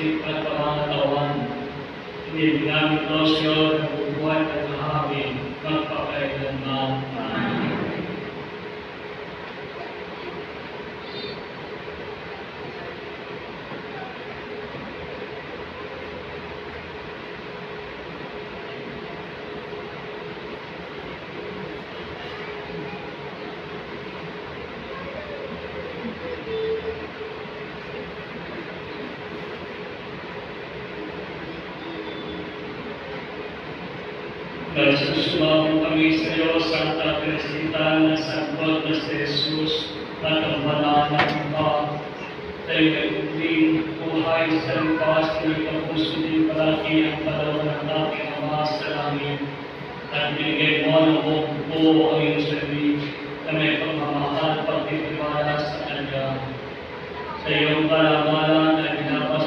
isip at pangangatawan. Hindi namin losyon, bubuhat at mahamin, magpakailanman. Amen. Nagsusumamo kami sa iyo, Santa Teresita ng Santo na si Jesus, at ang banal na iba. Tayo nagugling buhay sa lipas, nagpapuso din palagi ang palawan ng ating Ama sa langit. At binigay mo ng buo ang iyong sarili na may pagmamahal pagtitiwala sa Kanya. Sa iyong kalamalan